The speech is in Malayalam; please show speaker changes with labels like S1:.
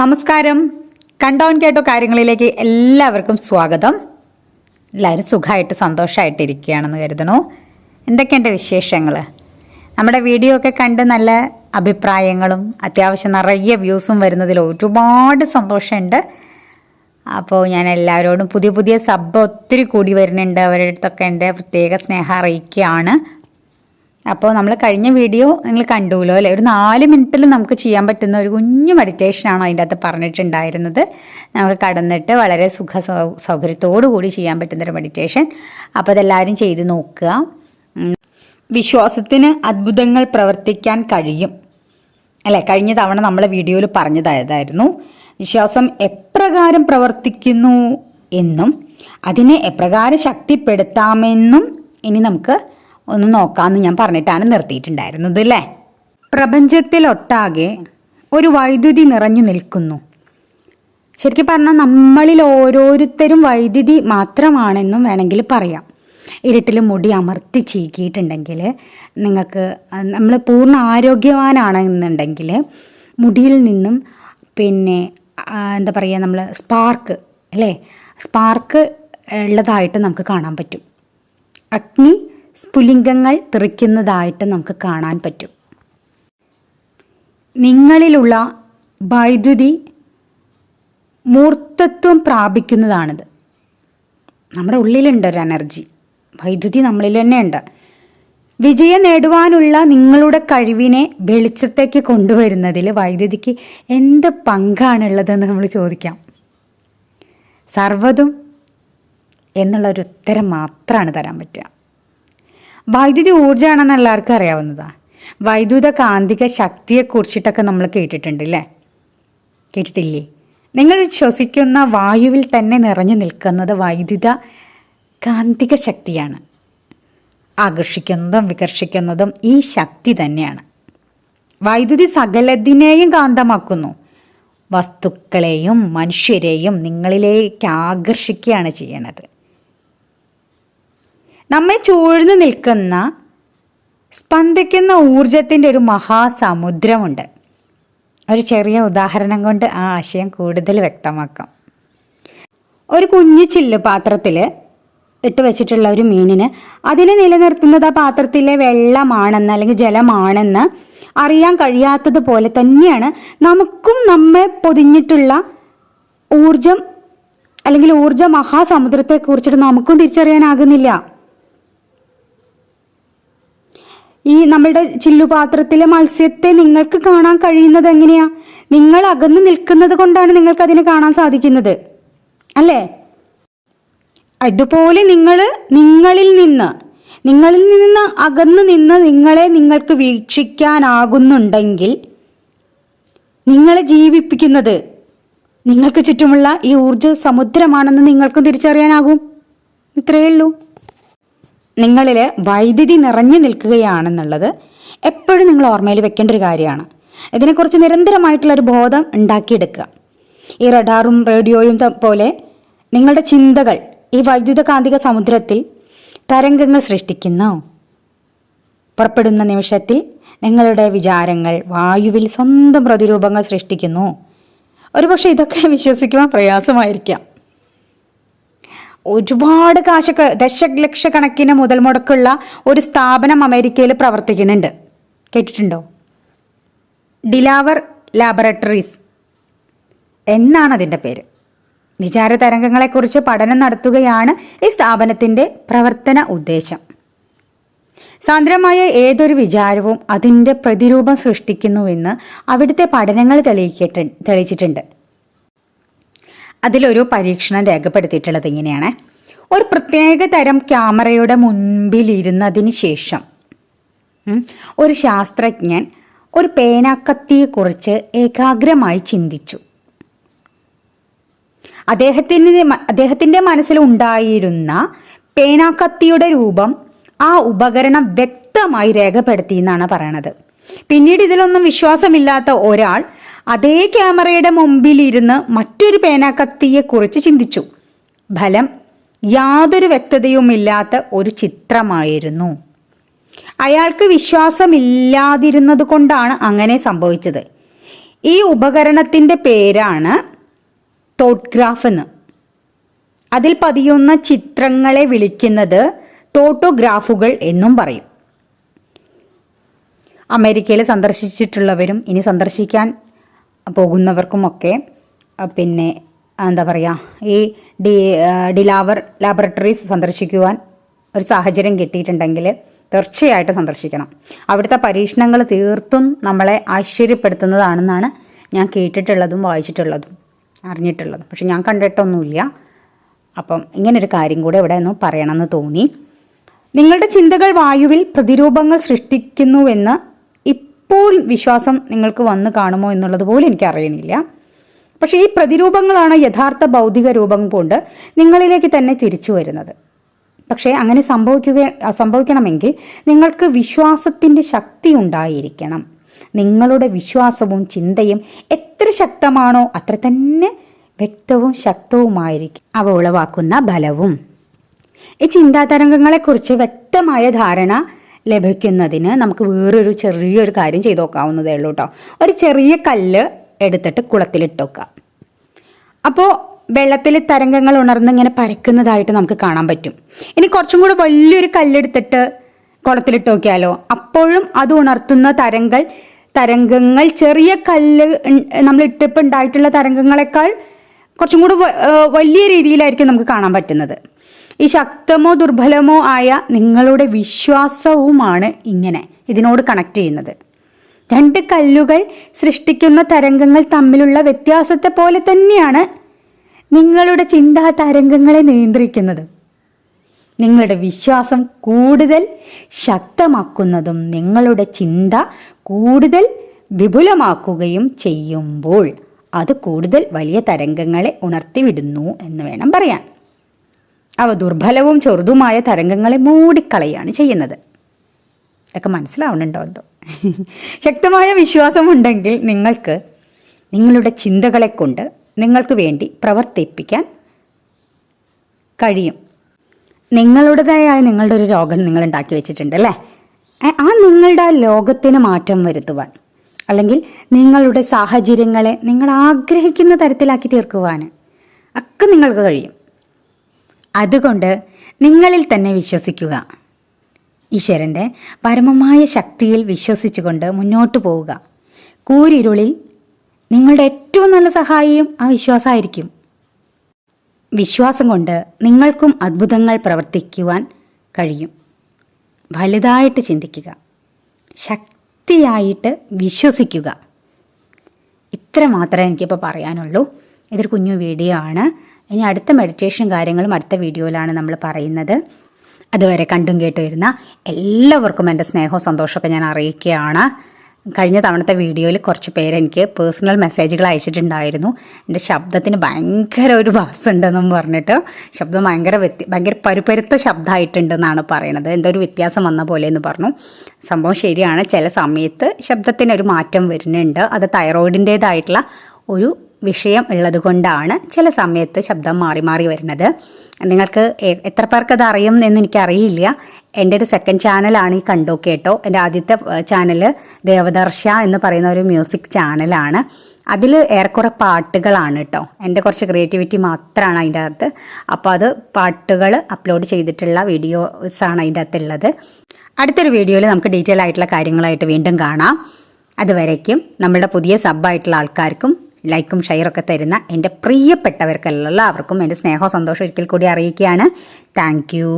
S1: നമസ്കാരം. കണ്ടോൻ കേട്ടോ കാര്യങ്ങളിലേക്ക് എല്ലാവർക്കും സ്വാഗതം. എല്ലാവരും സുഖമായിട്ട് സന്തോഷമായിട്ടിരിക്കുകയാണെന്ന് കരുതണു. എന്തൊക്കെയുണ്ട് വിശേഷങ്ങൾ? നമ്മുടെ വീഡിയോ ഒക്കെ കണ്ട് നല്ല അഭിപ്രായങ്ങളും അത്യാവശ്യം നിറയെ വ്യൂസും വരുന്നതിൽ ഒരുപാട് സന്തോഷമുണ്ട്. അപ്പോൾ ഞാൻ എല്ലാവരോടും പുതിയ സബ് ഒത്തിരി കൂടി വരുന്നുണ്ട്. അവരുടെ അടുത്തൊക്കെ എൻ്റെ പ്രത്യേക സ്നേഹം അറിയിക്കുകയാണ്. അപ്പോൾ നമ്മൾ കഴിഞ്ഞ വീഡിയോ നിങ്ങൾ കണ്ടുല്ലോ അല്ലേ? ഒരു 4 മിനിറ്റിൽ നമുക്ക് ചെയ്യാൻ പറ്റുന്ന ഒരു കുഞ്ഞു മെഡിറ്റേഷനാണ് അതിൻ്റെ അകത്ത് പറഞ്ഞിട്ടുണ്ടായിരുന്നത്. നമുക്ക് കടന്നിട്ട് വളരെ സൗകര്യത്തോടു കൂടി ചെയ്യാൻ പറ്റുന്നൊരു മെഡിറ്റേഷൻ. അപ്പോൾ അതെല്ലാവരും ചെയ്ത് നോക്കുക. വിശ്വാസത്തിന് അത്ഭുതങ്ങൾ പ്രവർത്തിക്കാൻ കഴിയും അല്ലേ? കഴിഞ്ഞ തവണ നമ്മൾ വീഡിയോയിൽ പറഞ്ഞതായിരുന്നു. വിശ്വാസം എപ്രകാരം പ്രവർത്തിക്കുന്നു എന്നും അതിനെ എപ്രകാരം ശക്തിപ്പെടുത്താമെന്നും ഇനി നമുക്ക് ഒന്ന് നോക്കാമെന്ന് ഞാൻ പറഞ്ഞിട്ടാണ് നിർത്തിയിട്ടുണ്ടായിരുന്നത് അല്ലേ? പ്രപഞ്ചത്തിലൊട്ടാകെ ഒരു വൈദ്യുതി നിറഞ്ഞു നിൽക്കുന്നു. ശരിക്കും പറഞ്ഞാൽ നമ്മളിൽ ഓരോരുത്തരും വൈദ്യുതി മാത്രമാണെന്നും വേണമെങ്കിൽ പറയാം. ഇരുട്ടിൽ മുടി അമർത്തി ചീകിയിട്ടുണ്ടെങ്കിൽ നിങ്ങൾക്ക് നമ്മൾ പൂർണ്ണ ആരോഗ്യവാനാണെന്നുണ്ടെങ്കിൽ മുടിയിൽ നിന്നും പിന്നെ എന്താ പറയുക, നമ്മൾ സ്പാർക്ക് അല്ലേ, സ്പാർക്ക് ഉള്ളതായിട്ട് നമുക്ക് കാണാൻ പറ്റും. അഗ്നി സ്ഫുലിംഗങ്ങൾ തെറിക്കുന്നതായിട്ട് നമുക്ക് കാണാൻ പറ്റും. നിങ്ങളിലുള്ള വൈദ്യുതി മൂർത്തത്വം പ്രാപിക്കുന്നതാണിത്. നമ്മുടെ ഉള്ളിലുണ്ട് ഒരു എനർജി, വൈദ്യുതി നമ്മളിൽ തന്നെ ഉണ്ട്. വിജയം നേടുവാനുള്ള നിങ്ങളുടെ കഴിവിനെ വെളിച്ചത്തേക്ക് കൊണ്ടുവരുന്നതിൽ വൈദ്യുതിക്ക് എന്ത് പങ്കാണുള്ളതെന്ന് നമ്മൾ ചോദിക്കാം. സർവ്വതും എന്നുള്ളൊരു ഉത്തരം മാത്രമാണ് തരാൻ പറ്റുക. വൈദ്യുതി ഊർജ്ജമാണെന്ന് എല്ലാവർക്കും അറിയാവുന്നതാണ്. വൈദ്യുത കാന്തിക ശക്തിയെക്കുറിച്ചിട്ടൊക്കെ നമ്മൾ കേട്ടിട്ടുണ്ടല്ലേ? കേട്ടിട്ടില്ലേ? നിങ്ങൾ ശ്വസിക്കുന്ന വായുവിൽ തന്നെ നിറഞ്ഞു നിൽക്കുന്നത് വൈദ്യുത കാന്തിക ശക്തിയാണ്. ആകർഷിക്കുന്നതും വികർഷിക്കുന്നതും ഈ ശക്തി തന്നെയാണ്. വൈദ്യുതി സകലതിനെയും കാന്തമാക്കുന്നു. വസ്തുക്കളെയും മനുഷ്യരെയും നിങ്ങളിലേക്ക് ആകർഷിക്കുകയാണ് ചെയ്യണത്. നമ്മെ ചൂഴ്ന്നു നിൽക്കുന്ന സ്പന്ദിക്കുന്ന ഊർജത്തിൻ്റെ ഒരു മഹാസമുദ്രമുണ്ട്. ഒരു ചെറിയ ഉദാഹരണം കൊണ്ട് ആ ആശയം കൂടുതൽ വ്യക്തമാക്കാം. ഒരു കുഞ്ഞു ചില്ല് പാത്രത്തിൽ ഇട്ട് വെച്ചിട്ടുള്ള ഒരു മീനിന് അതിനെ നിലനിർത്തുന്നത് ആ പാത്രത്തിലെ വെള്ളമാണെന്ന് അല്ലെങ്കിൽ ജലമാണെന്ന് അറിയാൻ കഴിയാത്തതുപോലെ തന്നെയാണ് നമുക്കും നമ്മെ പൊതിഞ്ഞിട്ടുള്ള ഊർജം അല്ലെങ്കിൽ ഊർജ മഹാസമുദ്രത്തെക്കുറിച്ചിട്ട് നമുക്കും തിരിച്ചറിയാനാകുന്നില്ല. ഈ നമ്മളുടെ ചില്ലുപാത്രത്തിലെ മത്സ്യത്തെ നിങ്ങൾക്ക് കാണാൻ കഴിയുന്നത് എങ്ങനെയാ? നിങ്ങൾ അകന്നു നിൽക്കുന്നത് കൊണ്ടാണ് നിങ്ങൾക്ക് അതിനെ കാണാൻ സാധിക്കുന്നത് അല്ലേ? ഇതുപോലെ നിങ്ങളിൽ നിന്ന് അകന്നു നിന്ന് നിങ്ങളെ നിങ്ങൾക്ക് വീക്ഷിക്കാനാകുന്നുണ്ടെങ്കിൽ നിങ്ങളെ ജീവിപ്പിക്കുന്നത് നിങ്ങൾക്ക് ചുറ്റുമുള്ള ഈ ഊർജ സമുദ്രമാണെന്ന് നിങ്ങൾക്കും തിരിച്ചറിയാനാകും. ഇത്രയേ ഉള്ളൂ. നിങ്ങളിൽ വൈദ്യുതി നിറഞ്ഞു നിൽക്കുകയാണെന്നുള്ളത് എപ്പോഴും നിങ്ങൾ ഓർമ്മയിൽ വെക്കേണ്ട ഒരു കാര്യമാണ്. ഇതിനെക്കുറിച്ച് നിരന്തരമായിട്ടുള്ളൊരു ബോധം ഉണ്ടാക്കിയെടുക്കുക. ഈ റഡാറും റേഡിയോയും പോലെ നിങ്ങളുടെ ചിന്തകൾ ഈ വൈദ്യുത കാന്തിക സമുദ്രത്തിൽ തരംഗങ്ങൾ സൃഷ്ടിക്കുന്നു. പുറപ്പെടുന്ന നിമിഷത്തിൽ നിങ്ങളുടെ വിചാരങ്ങൾ വായുവിൽ സ്വന്തം പ്രതിരൂപങ്ങൾ സൃഷ്ടിക്കുന്നു. ഒരുപക്ഷെ ഇതൊക്കെ വിശ്വസിക്കുവാൻ പ്രയാസമായിരിക്കാം. ഒരുപാട് കാശൊക്കെ ദശലക്ഷക്കണക്കിന് മുതൽ മുടക്കുള്ള ഒരു സ്ഥാപനം അമേരിക്കയിൽ പ്രവർത്തിക്കുന്നുണ്ട്. കേട്ടിട്ടുണ്ടോ? ഡിലാവർ ലാബറട്ടറീസ് എന്നാണ് അതിൻ്റെ പേര്. വിചാര തരംഗങ്ങളെക്കുറിച്ച് പഠനം നടത്തുകയാണ് ഈ സ്ഥാപനത്തിൻ്റെ പ്രവർത്തന ഉദ്ദേശം. സാന്ദ്രമായ ഏതൊരു വിചാരവും അതിൻ്റെ പ്രതിരൂപം സൃഷ്ടിക്കുന്നുവെന്ന് അവിടുത്തെ പഠനങ്ങൾ തെളിയിച്ചിട്ടുണ്ട്. അതിലൊരു പരീക്ഷണം രേഖപ്പെടുത്തിയിട്ടുള്ളത് ഇങ്ങനെയാണ്. ഒരു പ്രത്യേക തരം ക്യാമറയുടെ മുൻപിലിരുന്നതിന് ശേഷം ഒരു ശാസ്ത്രജ്ഞൻ ഒരു പേനാക്കത്തിയെക്കുറിച്ച് ഏകാഗ്രമായി ചിന്തിച്ചു. അദ്ദേഹത്തിൻ്റെ മനസ്സിലുണ്ടായിരുന്ന പേനാക്കത്തിയുടെ രൂപം ആ ഉപകരണം വ്യക്തമായി രേഖപ്പെടുത്തി എന്നാണ് പറയണത്. പിന്നീട് ഇതിലൊന്നും വിശ്വാസമില്ലാത്ത ഒരാൾ അതേ ക്യാമറയുടെ മുമ്പിലിരുന്ന് മറ്റൊരു പേനാക്കത്തിയെക്കുറിച്ച് ചിന്തിച്ചു. ഫലം യാതൊരു വ്യക്തതയുമില്ലാത്ത ഒരു ചിത്രമായിരുന്നു. അയാൾക്ക് വിശ്വാസമില്ലാതിരുന്നത് കൊണ്ടാണ് അങ്ങനെ സംഭവിച്ചത്. ഈ ഉപകരണത്തിൻ്റെ പേരാണ് തോട്ട് ഗ്രാഫ് എന്ന്. അതിൽ പതിയുന്ന ചിത്രങ്ങളെ വിളിക്കുന്നത് തോട്ടോഗ്രാഫുകൾ എന്നും പറയും. അമേരിക്കയിൽ സന്ദർശിച്ചിട്ടുള്ളവരും ഇനി സന്ദർശിക്കാൻ പോകുന്നവർക്കുമൊക്കെ പിന്നെ എന്താ പറയുക, ഈ ഡിലാവർ ലാബറട്ടറീസ് സന്ദർശിക്കുവാൻ ഒരു സാഹചര്യം കിട്ടിയിട്ടുണ്ടെങ്കിൽ തീർച്ചയായിട്ടും സന്ദർശിക്കണം. അവിടുത്തെ പരീക്ഷണങ്ങൾ തീർത്തും നമ്മളെ ആശ്ചര്യപ്പെടുത്തുന്നതാണെന്നാണ് ഞാൻ കേട്ടിട്ടുള്ളതും വായിച്ചിട്ടുള്ളതും അറിഞ്ഞിട്ടുള്ളതും. പക്ഷെ ഞാൻ കണ്ടിട്ടൊന്നുമില്ല. അപ്പം ഇങ്ങനൊരു കാര്യം കൂടെ ഇവിടെ ഒന്ന് പറയണമെന്ന് തോന്നി. നിങ്ങളുടെ ചിന്തകൾ വായുവിൽ പ്രതിരൂപങ്ങൾ സൃഷ്ടിക്കുന്നുവെന്ന് ഇപ്പോൾ വിശ്വാസം നിങ്ങൾക്ക് വന്ന് കാണുമോ എന്നുള്ളത് പോലും എനിക്കറിയണില്ല. പക്ഷേ ഈ പ്രതിരൂപങ്ങളാണ് യഥാർത്ഥ ഭൗതിക രൂപം കൊണ്ട് നിങ്ങളിലേക്ക് തന്നെ തിരിച്ചു വരുന്നത്. പക്ഷേ അങ്ങനെ സംഭവിക്കണമെങ്കിൽ നിങ്ങൾക്ക് വിശ്വാസത്തിൻ്റെ ശക്തി ഉണ്ടായിരിക്കണം. നിങ്ങളുടെ വിശ്വാസവും ചിന്തയും എത്ര ശക്തമാണോ അത്ര തന്നെ വ്യക്തവും ശക്തവുമായിരിക്കും അവ ഉളവാക്കുന്ന ബലവും. ഈ ചിന്താതരംഗങ്ങളെക്കുറിച്ച് വ്യക്തമായ ധാരണ ലഭിക്കുന്നതിന് നമുക്ക് വേറൊരു ചെറിയൊരു കാര്യം ചെയ്തു നോക്കാവുന്നതേ ഉള്ളൂ കേട്ടോ. ഒരു ചെറിയ കല്ല് എടുത്തിട്ട് കുളത്തിലിട്ട് വെക്കുക. അപ്പോൾ വെള്ളത്തിൽ തരംഗങ്ങൾ ഉണർന്ന് ഇങ്ങനെ പരക്കുന്നതായിട്ട് നമുക്ക് കാണാൻ പറ്റും. ഇനി കുറച്ചും കൂടെ വലിയൊരു കല്ലെടുത്തിട്ട് കുളത്തിലിട്ട് നോക്കിയാലോ, അപ്പോഴും അത് ഉണർത്തുന്ന തരംഗങ്ങൾ ചെറിയ കല്ല് നമ്മൾ ഇട്ടിപ്പോൾ ഉണ്ടായിട്ടുള്ള തരംഗങ്ങളെക്കാൾ കുറച്ചും കൂടെ വലിയ രീതിയിലായിരിക്കും നമുക്ക് കാണാൻ പറ്റുന്നത്. ഈ ശക്തമോ ദുർബലമോ ആയ നിങ്ങളുടെ വിശ്വാസവുമാണ് ഇങ്ങനെ ഇതിനോട് കണക്ട് ചെയ്യുന്നത്. രണ്ട് കല്ലുകൾ സൃഷ്ടിക്കുന്ന തരംഗങ്ങൾ തമ്മിലുള്ള വ്യത്യാസത്തെ പോലെ തന്നെയാണ് നിങ്ങളുടെ ചിന്താ തരംഗങ്ങളെ നിയന്ത്രിക്കുന്നത്. നിങ്ങളുടെ വിശ്വാസം കൂടുതൽ ശക്തമാക്കുന്നതും നിങ്ങളുടെ ചിന്ത കൂടുതൽ വിപുലമാക്കുകയും ചെയ്യുമ്പോൾ അത് കൂടുതൽ വലിയ തരംഗങ്ങളെ ഉണർത്തിവിടുന്നു എന്ന് വേണം പറയാൻ. അവ ദുർബലവും ചെറുതുമായ തരംഗങ്ങളെ മൂടിക്കളയാണ് ചെയ്യുന്നത്. ഇതൊക്കെ മനസ്സിലാവുന്നുണ്ടോ എന്തോ? ശക്തമായ വിശ്വാസമുണ്ടെങ്കിൽ നിങ്ങൾക്ക് നിങ്ങളുടെ ചിന്തകളെ കൊണ്ട് നിങ്ങൾക്ക് വേണ്ടി പ്രവർത്തിപ്പിക്കാൻ കഴിയും. നിങ്ങളുടേതായ നിങ്ങളുടെ ഒരു ലോകം നിങ്ങൾ ഉണ്ടാക്കി വെച്ചിട്ടുണ്ട് അല്ലേ? ആ നിങ്ങളുടെ ലോകത്തിന് മാറ്റം വരുത്തുവാൻ, അല്ലെങ്കിൽ നിങ്ങളുടെ സാഹചര്യങ്ങളെ നിങ്ങൾ ആഗ്രഹിക്കുന്ന തരത്തിലാക്കി തീർക്കുവാൻ ഒക്കെ നിങ്ങൾക്ക് കഴിയും. അതുകൊണ്ട് നിങ്ങളിൽ തന്നെ വിശ്വസിക്കുക. ഈശ്വരൻ്റെ പരമമായ ശക്തിയിൽ വിശ്വസിച്ചുകൊണ്ട് മുന്നോട്ട് പോവുക. കൂരിരുളിൽ നിങ്ങളുടെ ഏറ്റവും നല്ല സഹായിയും ആ വിശ്വാസമായിരിക്കും. വിശ്വാസം കൊണ്ട് നിങ്ങൾക്കും അത്ഭുതങ്ങൾ പ്രവർത്തിക്കുവാൻ കഴിയും. വലുതായിട്ട് ചിന്തിക്കുക, ശക്തിയായിട്ട് വിശ്വസിക്കുക. ഇത്ര മാത്രമേ എനിക്കിപ്പോൾ പറയാനുള്ളൂ. ഇതൊരു കുഞ്ഞു വീഡിയോ ആണ്. ഇനി അടുത്ത മെഡിറ്റേഷൻ കാര്യങ്ങളും അടുത്ത വീഡിയോയിലാണ് നമ്മൾ പറയുന്നത്. അതുവരെ കണ്ടും കേട്ടു വരുന്ന എല്ലാവർക്കും എൻ്റെ സ്നേഹവും സന്തോഷമൊക്കെ ഞാൻ അറിയിക്കുകയാണ്. കഴിഞ്ഞ തവണത്തെ വീഡിയോയിൽ കുറച്ച് പേര് എനിക്ക് പേഴ്സണൽ മെസ്സേജുകൾ അയച്ചിട്ടുണ്ടായിരുന്നു. എൻ്റെ ശബ്ദത്തിന് ഭയങ്കര ഒരു ബാസുണ്ടെന്നും പറഞ്ഞിട്ട് ശബ്ദം ഭയങ്കര പരുപരുത്ത ശബ്ദമായിട്ടുണ്ടെന്നാണ് പറയണത്. എന്തോ ഒരു വ്യത്യാസം വന്ന പോലെ എന്ന് പറഞ്ഞു. സംഭവം ശരിയാണ്. ചില സമയത്ത് ശബ്ദത്തിനൊരു മാറ്റം വരുന്നുണ്ട്. അത് തൈറോയിഡിൻ്റേതായിട്ടുള്ള ഒരു വിഷയം ഉള്ളത് കൊണ്ടാണ് ചില സമയത്ത് ശബ്ദം മാറി മാറി വരുന്നത്. നിങ്ങൾക്ക് എത്ര പേർക്ക് അത് അറിയും എന്ന് എനിക്കറിയില്ല. എൻ്റെ ഒരു സെക്കൻഡ് ചാനലാണ് ഈ കണ്ടോ കേട്ടോ. എൻ്റെ ആദ്യത്തെ ചാനൽ ദേവദർശ എന്ന് പറയുന്ന ഒരു മ്യൂസിക് ചാനലാണ്. അതിൽ ഏറെക്കുറെ പാട്ടുകളാണ് കേട്ടോ. എൻ്റെ കുറച്ച് ക്രിയേറ്റിവിറ്റി മാത്രമാണ് അതിൻ്റെ അകത്ത്. അപ്പോൾ അത് പാട്ടുകൾ അപ്ലോഡ് ചെയ്തിട്ടുള്ള വീഡിയോസാണ് അതിൻ്റെ അകത്തുള്ളത്. അടുത്തൊരു വീഡിയോയിൽ നമുക്ക് ഡീറ്റെയിൽ ആയിട്ടുള്ള കാര്യങ്ങളായിട്ട് വീണ്ടും കാണാം. അതുവരേക്കും നമ്മുടെ പുതിയ സബ്ബായിട്ടുള്ള ആൾക്കാർക്കും ലൈക്കും ഷെയറൊക്കെ തരുന്ന എൻ്റെ പ്രിയപ്പെട്ടവർക്കെല്ലാവർക്കും എൻ്റെ സ്നേഹവും സന്തോഷം ഒരിക്കൽ കൂടി അറിയിക്കുകയാണ്. Thank you.